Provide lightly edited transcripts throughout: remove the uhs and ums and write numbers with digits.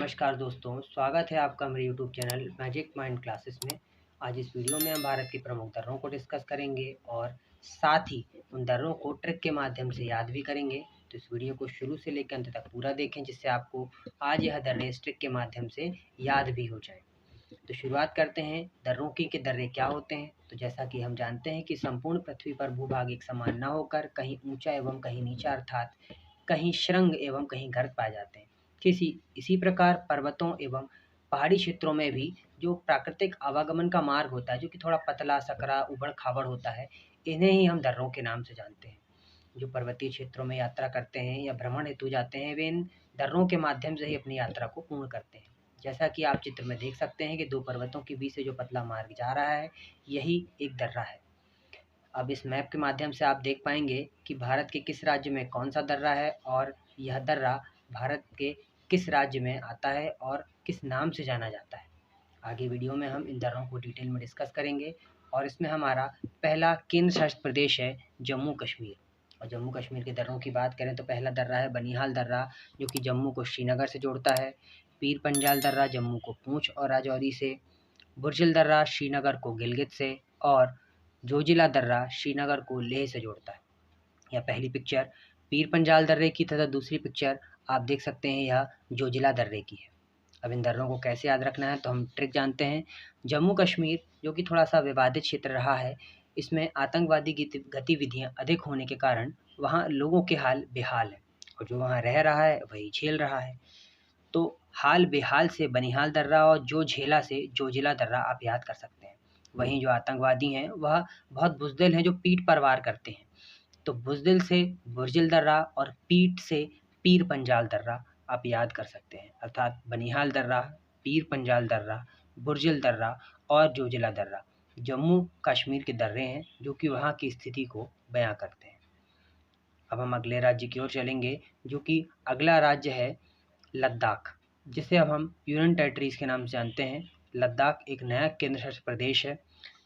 नमस्कार दोस्तों, स्वागत है आपका मेरे YouTube channel magic mind classes में। आज इस वीडियो में हम भारत की प्रमुख दर्रों को डिस्कस करेंगे और साथ ही उन दर्रों को ट्रिक के माध्यम से याद भी करेंगे। तो इस वीडियो को शुरू से लेकर अंत तक पूरा देखें, जिससे आपको आज यह दर्रे इस ट्रिक के माध्यम से याद भी हो जाए। तो शुरुआत करते हैं दर्रों की कि दर्रे क्या होते हैं। तो जैसा कि हम जानते हैं कि संपूर्ण पृथ्वी पर भूभाग एक समान न होकर कहीं ऊंचा एवं कहीं नीचा, अर्थात कहीं शृंग एवं कहीं गर्त पाए जाते हैं। इसी प्रकार पर्वतों एवं पहाड़ी क्षेत्रों में भी जो प्राकृतिक आवागमन का मार्ग होता है, जो कि थोड़ा पतला सकरा उबड़ खाबड़ होता है, इन्हें ही हम दर्रों के नाम से जानते हैं। जो पर्वतीय क्षेत्रों में यात्रा करते हैं या भ्रमण हेतु जाते हैं, वे इन दर्रों के माध्यम से ही अपनी यात्रा को पूर्ण करते हैं। जैसा कि आप चित्र में देख सकते हैं कि दो पर्वतों के बीच से जो पतला मार्ग जा रहा है, यही एक दर्रा है। अब इस मैप के माध्यम से आप देख पाएंगे कि भारत के किस राज्य में कौन सा दर्रा है और यह दर्रा भारत के किस राज्य में आता है और किस नाम से जाना जाता है। आगे वीडियो में हम इन दर्रों को डिटेल में डिस्कस करेंगे और इसमें हमारा पहला केंद्र शासित प्रदेश है जम्मू कश्मीर। और जम्मू कश्मीर के दर्रों की बात करें तो पहला दर्रा है बनिहाल दर्रा, जो कि जम्मू को श्रीनगर से जोड़ता है। पीर पंजाल दर्रा जम्मू को पूंछ और राजौरी से। बुर्जिल दर्रा श्रीनगर को गिलगित से। और जोजिला दर्रा श्रीनगर को लेह से जोड़ता है। यह पहली पिक्चर पीर पंजाल दर्रे की तथा दूसरी पिक्चर आप देख सकते हैं यह जोजिला दर्रे की है। अब इन दर्रों को कैसे याद रखना है तो हम ट्रिक जानते हैं। जम्मू कश्मीर जो कि थोड़ा सा विवादित क्षेत्र रहा है, इसमें आतंकवादी गतिविधियां अधिक होने के कारण वहाँ लोगों के हाल बेहाल है और जो वहाँ रह रहा है वही झेल रहा है। तो हाल बेहाल से बनिहाल दर्रा और जो झेला से जोजिला दर्रा आप याद कर सकते हैं। वहीं जो आतंकवादी हैं वह बहुत बुज़दिल हैं, जो पीठ पर वार करते हैं। तो बुज़दिल से बुर्जिल दर्रा और पीठ से पीर पंजाल दर्रा आप याद कर सकते हैं। अर्थात बनिहाल दर्रा, पीर पंजाल दर्रा, बुर्जिल दर्रा और जोजिला दर्रा जम्मू कश्मीर के दर्रे हैं, जो कि वहाँ की स्थिति को बयां करते हैं। अब हम अगले राज्य की ओर चलेंगे, जो कि अगला राज्य है लद्दाख, जिसे अब हम यूनियन टेरिटरीज़ के नाम से जानते हैं। लद्दाख एक नया केंद्र शासित प्रदेश है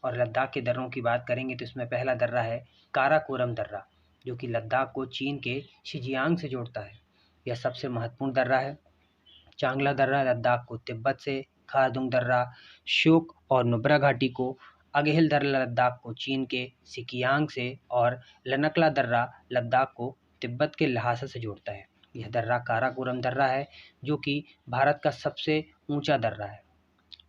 और लद्दाख के दर्रों की बात करेंगे तो इसमें पहला दर्रा है काराकोरम दर्रा, जो कि लद्दाख को चीन के शिजियांग से जोड़ता है। यह सबसे महत्वपूर्ण दर्रा है। चांगला दर्रा लद्दाख को तिब्बत से, खारदुंग दर्रा श्योक और नुब्रा घाटी को, अगहिल दर्रा लद्दाख को चीन के सिकियांग से और लनकला दर्रा लद्दाख को तिब्बत के ल्हासा से जोड़ता है। यह दर्रा काराकोरम दर्रा है, जो कि भारत का सबसे ऊंचा दर्रा है।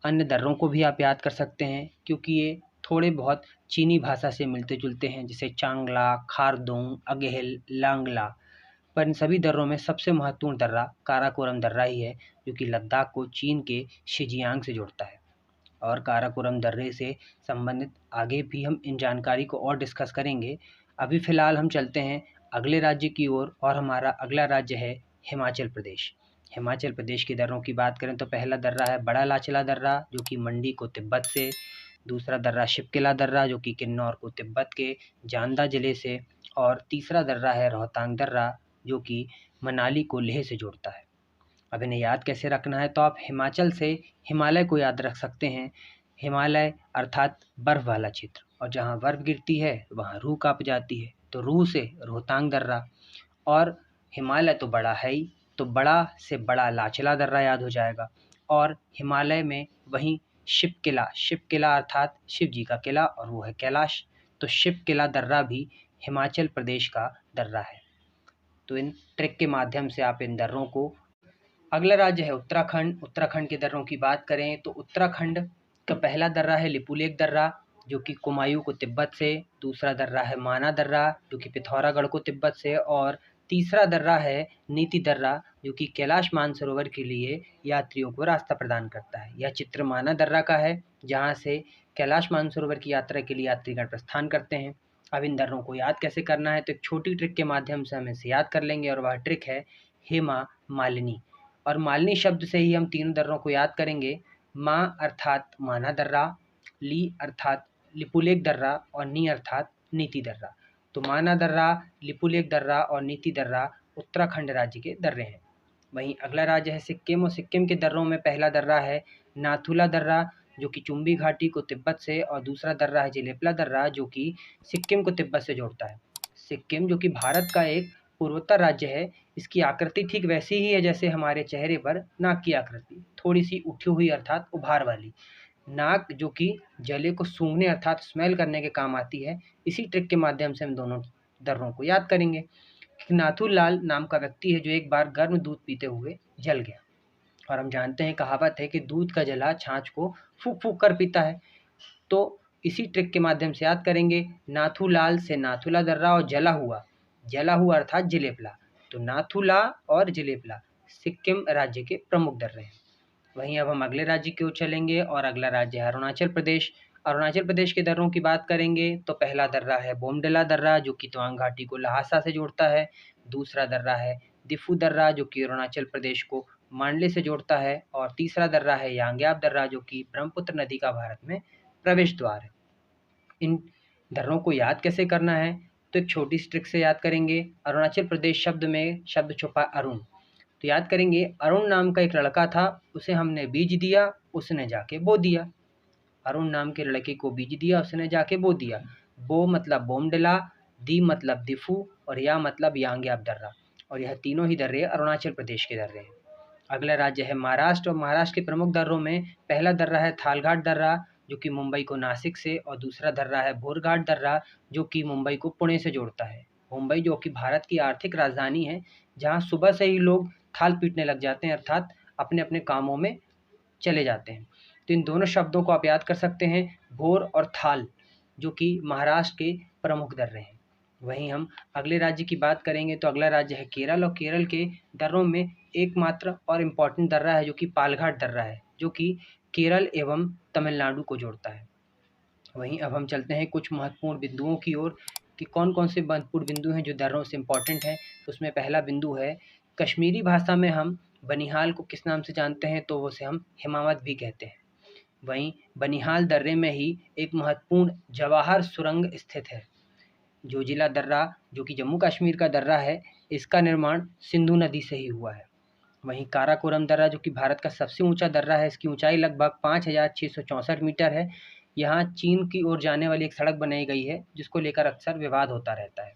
अन्य दर्रों को भी आप याद कर सकते हैं, क्योंकि ये थोड़े बहुत चीनी भाषा से मिलते जुलते हैं, जैसे चांगला, खारदुंग, अगहिल, लांगला। पर इन सभी दर्रों में सबसे महत्वपूर्ण दर्रा काराकोरम दर्रा ही है, जो कि लद्दाख को चीन के शिजियांग से जोड़ता है। और काराकोरम दर्रे से संबंधित आगे भी हम इन जानकारी को और डिस्कस करेंगे। अभी फ़िलहाल हम चलते हैं अगले राज्य की ओर और हमारा अगला राज्य है हिमाचल प्रदेश। हिमाचल प्रदेश की दर्रों की बात करें तो पहला दर्रा है बड़ा लाचला दर्रा, जो कि मंडी को तिब्बत से। दूसरा दर्रा शिपकिला दर्रा, जो कि किन्नौर को तिब्बत के जांदा ज़िले से। और तीसरा दर्रा है रोहतांग दर्रा, जो कि मनाली को लेह से जोड़ता है। अब इन्हें याद कैसे रखना है तो आप हिमाचल से हिमालय को याद रख सकते हैं। हिमालय अर्थात बर्फ़ वाला क्षेत्र, और जहाँ बर्फ़ गिरती है वहाँ रूह काँप जाती है, तो रूह से रोहतांग दर्रा। और हिमालय तो बड़ा है ही, तो बड़ा से बड़ा लाचला दर्रा याद हो जाएगा। और हिमालय में वहीं शिवकिला अर्थात शिव जी का किला, और वो है कैलाश। तो शिवकिला दर्रा भी हिमाचल प्रदेश का दर्रा है। तो इन ट्रिक के माध्यम से आप इन दर्रों को। अगला राज्य है उत्तराखंड। उत्तराखंड के दर्रों की बात करें तो उत्तराखंड का पहला दर्रा है लिपुलेख दर्रा, जो कि कुमायूं को तिब्बत से। दूसरा दर्रा है माना दर्रा, जो कि पिथौरागढ़ को तिब्बत से। और तीसरा दर्रा है नीति दर्रा, जो कि कैलाश मानसरोवर के लिए यात्रियों को रास्ता प्रदान करता है। यह चित्र माना दर्रा का है, जहाँ से कैलाश मानसरोवर की यात्रा के लिए यात्रीगण प्रस्थान करते हैं। अब इन दर्रों को याद कैसे करना है तो एक छोटी ट्रिक के माध्यम से हम इसे याद कर लेंगे, और वह ट्रिक है हेमा मालिनी। और मालिनी शब्द से ही हम तीनों दर्रों को याद करेंगे। माँ अर्थात माना दर्रा, ली अर्थात लिपुलेख दर्रा और नी अर्थात नीति दर्रा। तो माना दर्रा, लिपुलेख दर्रा और नीति दर्रा उत्तराखंड राज्य के दर्रे हैं। वहीं अगला राज्य है सिक्किम, और सिक्किम के दर्रों में पहला दर्रा है नाथुला दर्रा, जो कि चुम्बी घाटी को तिब्बत से। और दूसरा दर्रा है जिलेपला दर्रा, जो कि सिक्किम को तिब्बत से जोड़ता है। सिक्किम जो कि भारत का एक पूर्वोत्तर राज्य है, इसकी आकृति ठीक वैसी ही है जैसे हमारे चेहरे पर नाक की आकृति, थोड़ी सी उठी हुई अर्थात उभार वाली। नाक जो कि जले को सूंघने अर्थात स्मेल करने के काम आती है। इसी ट्रिक के माध्यम से हम दोनों दर्रों को याद करेंगे। नाथूलाल नाम का व्यक्ति है जो एक बार गर्म दूध पीते हुए जल गया, और हम जानते हैं कहावत है कि दूध का जला छाछ को फूक फूक कर पीता है। तो इसी ट्रिक के माध्यम से याद करेंगे, नाथूलाल से नाथुला दर्रा और जला हुआ अर्थात जिलेपला। तो नाथुला और जिलेपला सिक्किम राज्य के प्रमुख दर्रे हैं। वहीं अब हम अगले राज्य की ओर चलेंगे और अगला राज्य है अरुणाचल प्रदेश। अरुणाचल प्रदेश के दर्रों की बात करेंगे तो पहला दर्रा है बोमडिला दर्रा जो कि तवांग घाटी को लहासा से जोड़ता है। दूसरा दर्रा है दिफू दर्रा जो कि अरुणाचल प्रदेश को मांडले से जोड़ता है। और तीसरा दर्रा है यांग्याब दर्रा जो कि ब्रह्मपुत्र नदी का भारत में प्रवेश द्वार है। इन दर्रों को याद कैसे करना है, तो एक छोटी सी ट्रिक से याद करेंगे। अरुणाचल प्रदेश शब्द में शब्द छुपा अरुण, तो याद करेंगे अरुण नाम का एक लड़का था, उसे हमने बीज दिया, उसने जाके बो दिया। अरुण नाम के लड़के को बीज दिया, उसने जाके बो दिया। बो मतलब बोमडिला, दी मतलब दिफू और या मतलब यांग्याब दर्रा। और यह तीनों ही दर्रे अरुणाचल प्रदेश के दर्रे हैं। अगला राज्य है महाराष्ट्र, और महाराष्ट्र के प्रमुख दर्रों में पहला दर्रा है थालघाट दर्रा जो कि मुंबई को नासिक से, और दूसरा दर्रा है भोरघाट दर्रा जो कि मुंबई को पुणे से जोड़ता है। मुंबई जो कि भारत की आर्थिक राजधानी है, जहाँ सुबह से ही लोग थाल पीटने लग जाते हैं अर्थात अपने अपने कामों में चले जाते हैं। तो इन दोनों शब्दों को आप याद कर सकते हैं, भोर और थाल, जो कि महाराष्ट्र के प्रमुख दर्रे हैं। वहीं हम अगले राज्य की बात करेंगे तो अगला राज्य है केरल, और केरल के दर्रों में एकमात्र और इम्पॉर्टेंट दर्रा है जो कि पालघाट दर्रा है, जो कि केरल एवं तमिलनाडु को जोड़ता है। वहीं अब हम चलते हैं कुछ महत्वपूर्ण बिंदुओं की ओर कि कौन कौन से महत्वपूर्ण बिंदु हैं जो दर्रों से इम्पॉर्टेंट है। उसमें पहला बिंदु है, कश्मीरी भाषा में हम बनिहाल को किस नाम से जानते हैं, तो उसे हम हिमावत भी कहते हैं। वहीं बनिहाल दर्रे में ही एक महत्वपूर्ण जवाहर सुरंग स्थित है। जोजिला दर्रा जो कि जम्मू कश्मीर का दर्रा है, इसका निर्माण सिंधु नदी से ही हुआ है। वहीं काराकोरम दर्रा जो कि भारत का सबसे ऊंचा दर्रा है, इसकी ऊंचाई लगभग 5,664 मीटर है। यहाँ चीन की ओर जाने वाली एक सड़क बनाई गई है जिसको लेकर अक्सर विवाद होता रहता है।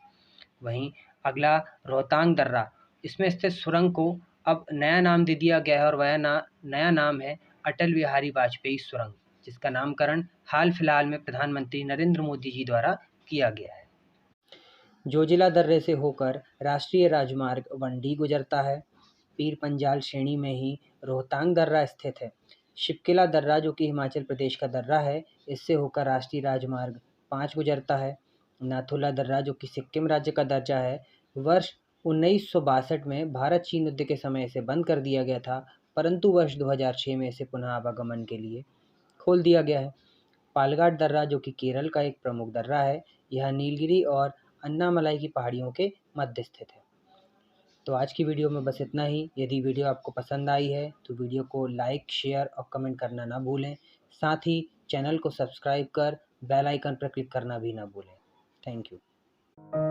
वहीं अगला रोहतांग दर्रा, इसमें स्थित सुरंग को अब नया नाम दे दिया गया है, और वह नया नाम है अटल बिहारी वाजपेयी सुरंग, जिसका नामकरण हाल फिलहाल में प्रधानमंत्री नरेंद्र मोदी जी द्वारा किया गया है। जोजिला दर्रे से होकर राष्ट्रीय राजमार्ग 1D गुजरता है। पीर पंजाल श्रेणी में ही रोहतांग दर्रा स्थित है। शिपकिला दर्रा जो कि हिमाचल प्रदेश का दर्रा है, इससे होकर राष्ट्रीय राजमार्ग 5 गुजरता है। नाथुला दर्रा जो कि सिक्किम राज्य का दर्जा है, वर्ष 1962 में भारत चीन युद्ध के समय इसे बंद कर दिया गया था, परंतु वर्ष 2006 में इसे पुनः आवागमन के लिए खोल दिया गया है। पालघाट दर्रा जो कि केरल का एक प्रमुख दर्रा है, यह नीलगिरी और अन्नामलाई की पहाड़ियों के मध्य स्थित है। तो आज की वीडियो में बस इतना ही। यदि वीडियो आपको पसंद आई है तो वीडियो को लाइक, शेयर और कमेंट करना ना भूलें। साथ ही चैनल को सब्सक्राइब कर बेल आइकन पर क्लिक करना भी ना भूलें। Thank you.